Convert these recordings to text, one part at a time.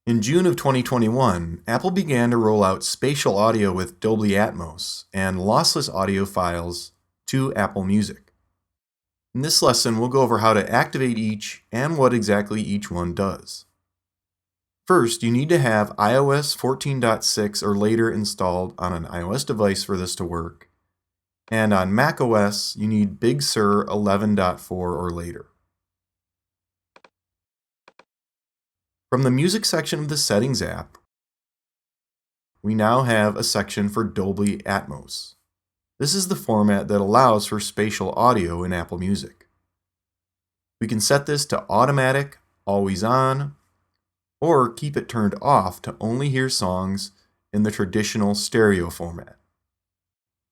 In June of 2021, Apple began to roll out spatial audio with Dolby Atmos and lossless audio files to Apple Music. In this lesson, we'll go over how to activate each and what exactly each one does. First, you need to have iOS 14.6 or later installed on an iOS device for this to work, and on macOS, you need Big Sur 11.4 or later. From the Music section of the Settings app, we now have a section for Dolby Atmos. This is the format that allows for spatial audio in Apple Music. We can set this to automatic, always on, or keep it turned off to only hear songs in the traditional stereo format.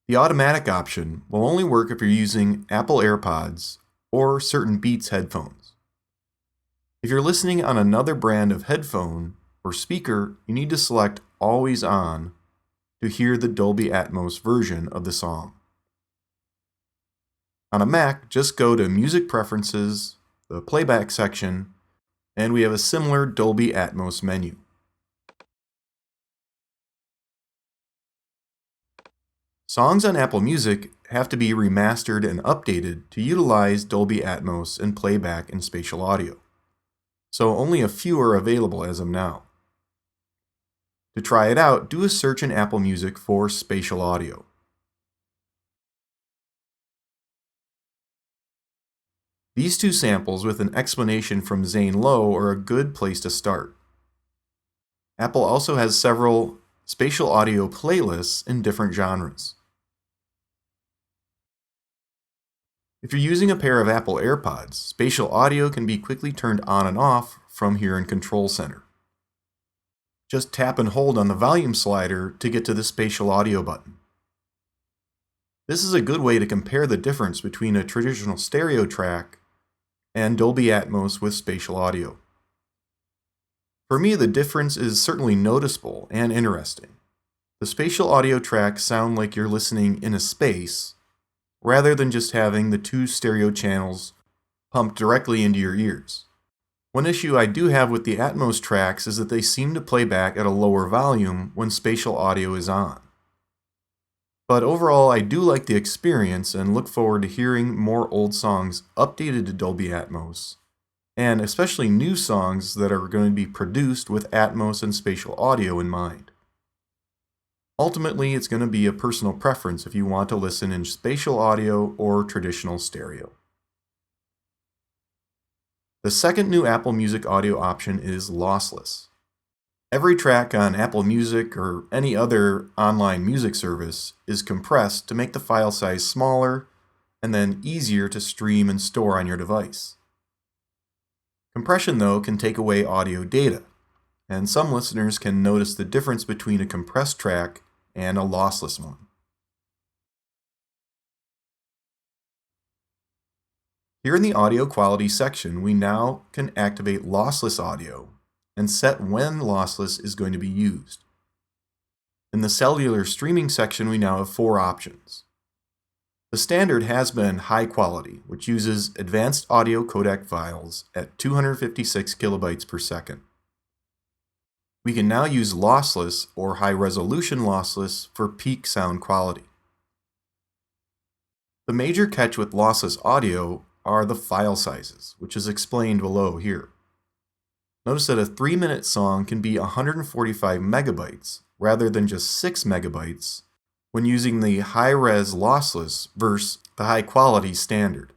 The automatic option will only work if you're using Apple AirPods or certain Beats headphones. If you're listening on another brand of headphone or speaker, you need to select Always On to hear the Dolby Atmos version of the song. On a Mac, just go to Music Preferences, the Playback section, and we have a similar Dolby Atmos menu. Songs on Apple Music have to be remastered and updated to utilize Dolby Atmos and playback and spatial audio, so only a few are available as of now. To try it out, do a search in Apple Music for spatial audio. These two samples with an explanation from Zane Lowe are a good place to start. Apple also has several spatial audio playlists in different genres. If you're using a pair of Apple AirPods, spatial audio can be quickly turned on and off from here in Control Center. Just tap and hold on the volume slider to get to the spatial audio button. This is a good way to compare the difference between a traditional stereo track and Dolby Atmos with spatial audio. For me, the difference is certainly noticeable and interesting. The spatial audio tracks sound like you're listening in a space, rather than just having the two stereo channels pumped directly into your ears. One issue I do have with the Atmos tracks is that they seem to play back at a lower volume when spatial audio is on. But overall, I do like the experience and look forward to hearing more old songs updated to Dolby Atmos, and especially new songs that are going to be produced with Atmos and spatial audio in mind. Ultimately, it's going to be a personal preference if you want to listen in spatial audio or traditional stereo. The second new Apple Music audio option is lossless. Every track on Apple Music or any other online music service is compressed to make the file size smaller and then easier to stream and store on your device. Compression, though, can take away audio data, and some listeners can notice the difference between a compressed track and a lossless one. Here in the audio quality section, we now can activate lossless audio and set when lossless is going to be used. In the cellular streaming section, we now have 4 options. The standard has been high quality, which uses advanced audio codec files at 256 kilobytes per second. We can now use lossless or high resolution lossless for peak sound quality. The major catch with lossless audio are the file sizes, which is explained below here. Notice that a 3-minute song can be 145 megabytes rather than just 6 megabytes when using the high-res lossless versus the high-quality standard.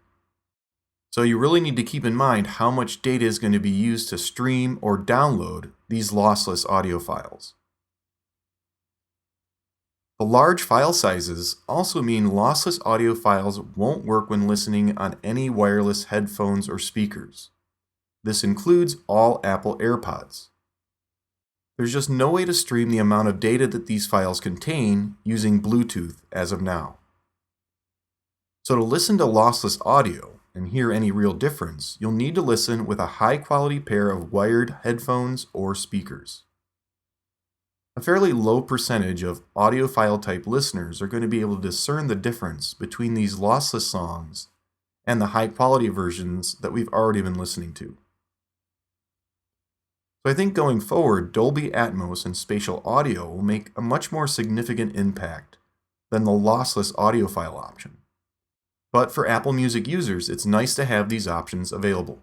So you really need to keep in mind how much data is going to be used to stream or download these lossless audio files. The large file sizes also mean lossless audio files won't work when listening on any wireless headphones or speakers. This includes all Apple AirPods. There's just no way to stream the amount of data that these files contain using Bluetooth as of now. So to listen to lossless audio and hear any real difference, you'll need to listen with a high-quality pair of wired headphones or speakers. A fairly low percentage of audiophile type listeners are going to be able to discern the difference between these lossless songs and the high-quality versions that we've already been listening to. So I think going forward, Dolby Atmos and spatial audio will make a much more significant impact than the lossless audiophile option. But for Apple Music users, it's nice to have these options available.